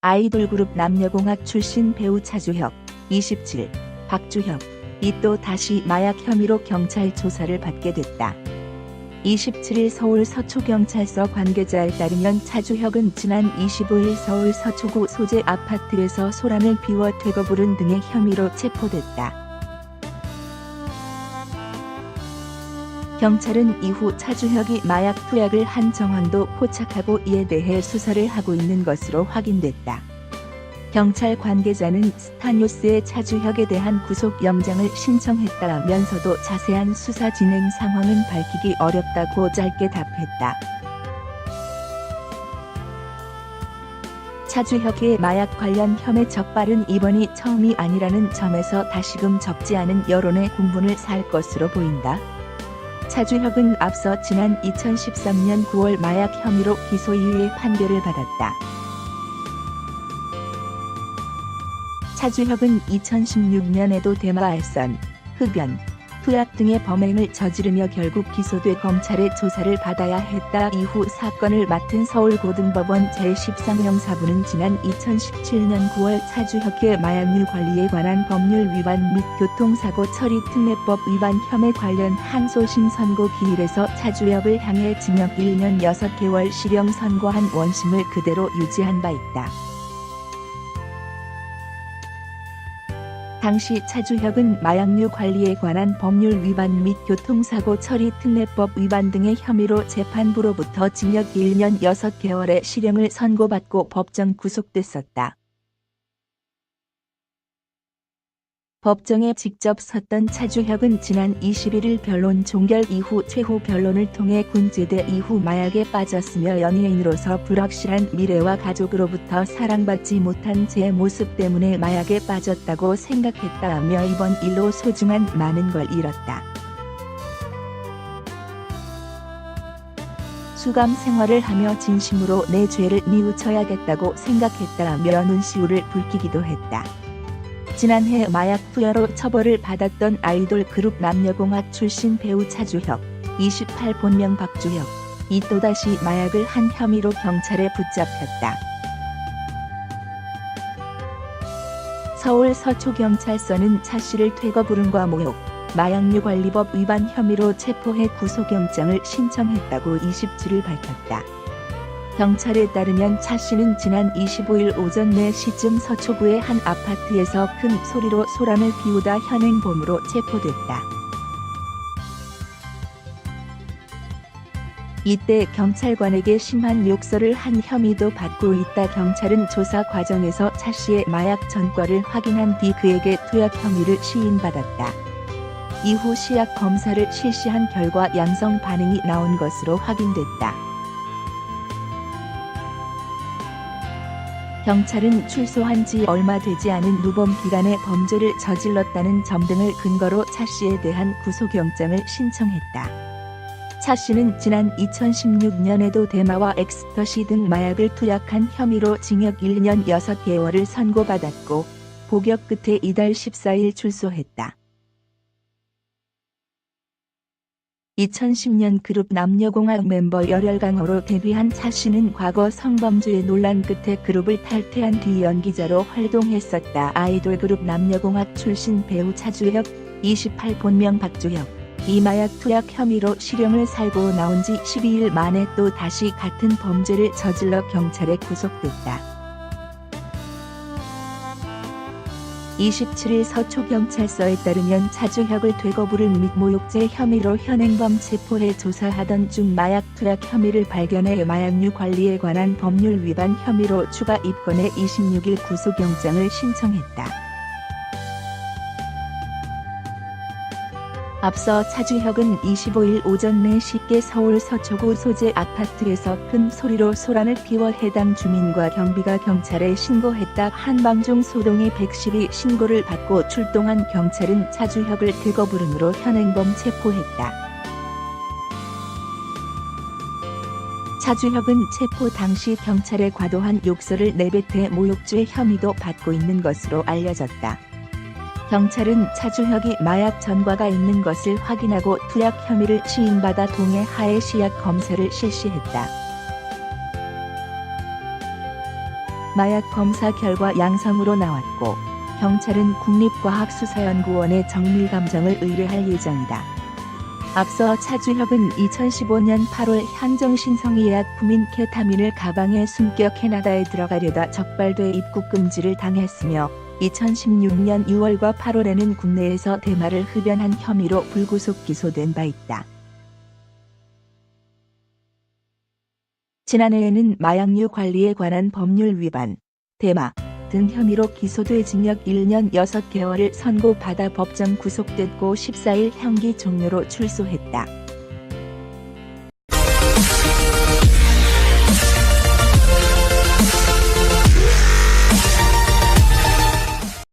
아이돌 그룹 남녀공학 출신 배우 차주혁, 27, 박주혁, 이 또 다시 마약 혐의로 경찰 조사를 받게 됐다. 27일 서울 서초경찰서 관계자에 따르면 차주혁은 지난 25일 서울 서초구 소재 아파트에서 소란을 피워 퇴거 부른 등의 혐의로 체포됐다. 경찰은 이후 차주혁이 마약 투약을 한 정황도 포착하고 이에 대해 수사를 하고 있는 것으로 확인됐다. 경찰 관계자는 스타뉴스에 차주혁에 대한 구속영장을 신청했다면서도 자세한 수사 진행 상황은 밝히기 어렵다고 짧게 답했다. 차주혁의 마약 관련 혐의 적발은 이번이 처음이 아니라는 점에서 다시금 적지 않은 여론의 공분을 살 것으로 보인다. 차주혁은 앞서 지난 2013년 9월 마약 혐의로 기소유예 판결을 받았다. 차주혁은 2016년에도 대마 알선, 흡연, 투약 등의 범행을 저지르며 결국 기소돼 검찰의 조사를 받아야 했다. 이후 사건을 맡은 서울고등법원 제13형사부는 지난 2017년 9월 차주혁의 마약류 관리에 관한 법률 위반 및 교통사고 처리 특례법 위반 혐의 관련 항소심 선고 기일에서 차주혁을 향해 징역 1년 6개월 실형 선고한 원심을 그대로 유지한 바 있다. 당시 차주혁은 마약류 관리에 관한 법률 위반 및 교통사고 처리 특례법 위반 등의 혐의로 재판부로부터 징역 1년 6개월의 실형을 선고받고 법정 구속됐었다. 법정에 직접 섰던 차주혁은 지난 21일 변론 종결 이후 최후 변론을 통해 군제대 이후 마약에 빠졌으며 연예인으로서 불확실한 미래와 가족으로부터 사랑받지 못한 제 모습 때문에 마약에 빠졌다고 생각했다며 이번 일로 소중한 많은 걸 잃었다. 수감 생활을 하며 진심으로 내 죄를 뉘우쳐야겠다고 생각했다며 눈시울을 붉히기도 했다. 지난해 마약 투여로 처벌을 받았던 아이돌 그룹 남녀공학 출신 배우 차주혁, 28 본명 박주혁, 이 또다시 마약을 한 혐의로 경찰에 붙잡혔다. 서울 서초경찰서는 차 씨를 퇴거 불응과 모욕, 마약류 관리법 위반 혐의로 체포해 구속영장을 신청했다고 27일 밝혔다. 경찰에 따르면 차 씨는 지난 25일 오전 4시쯤 서초구의 한 아파트에서 큰 소리로 소란을 피우다 현행범으로 체포됐다. 이때 경찰관에게 심한 욕설을 한 혐의도 받고 있다. 경찰은 조사 과정에서 차 씨의 마약 전과를 확인한 뒤 그에게 투약 혐의를 시인받았다. 이후 시약 검사를 실시한 결과 양성 반응이 나온 것으로 확인됐다. 경찰은 출소한 지 얼마 되지 않은 누범 기간에 범죄를 저질렀다는 점 등을 근거로 차 씨에 대한 구속영장을 신청했다. 차 씨는 지난 2016년에도 대마와 엑스터시 등 마약을 투약한 혐의로 징역 1년 6개월을 선고받았고 복역 끝에 이달 14일 출소했다. 2010년 그룹 남녀공학 멤버 열혈강호로 데뷔한 차 씨는 과거 성범죄 논란 끝에 그룹을 탈퇴한 뒤 연기자로 활동했었다. 아이돌 그룹 남녀공학 출신 배우 차주혁, 28 본명 박주혁, 이 마약 투약 혐의로 실형을 살고 나온 지 12일 만에 또 다시 같은 범죄를 저질러 경찰에 구속됐다. 27일 서초경찰서에 따르면 차주혁을 퇴거 불응 및 모욕죄 혐의로 현행범 체포해 조사하던 중 마약 투약 혐의를 발견해 마약류 관리에 관한 법률 위반 혐의로 추가 입건해 26일 구속영장을 신청했다. 앞서 차주혁은 25일 오전 4시께 서울 서초구 소재 아파트에서 큰 소리로 소란을 피워 해당 주민과 경비가 경찰에 신고했다. 한방중 소동의 112 신고를 받고 출동한 경찰은 차주혁을 퇴거 불응으로 현행범 체포했다. 차주혁은 체포 당시 경찰에 과도한 욕설을 내뱉해 모욕죄 혐의도 받고 있는 것으로 알려졌다. 경찰은 차주혁이 마약 전과가 있는 것을 확인하고 투약 혐의를 시인받아 동해 하해 시약 검사를 실시했다. 마약 검사 결과 양성으로 나왔고 경찰은 국립과학수사연구원에 정밀감정을 의뢰할 예정이다. 앞서 차주혁은 2015년 8월 향정신성의약품인 케타민을 가방에 숨겨 캐나다에 들어가려다 적발돼 입국 금지를 당했으며 2016년 6월과 8월에는 국내에서 대마를 흡연한 혐의로 불구속 기소된 바 있다. 지난해에는 마약류 관리에 관한 법률 위반, 대마 등 혐의로 기소돼 징역 1년 6개월을 선고받아 법정 구속됐고 14일 형기 종료로 출소했다.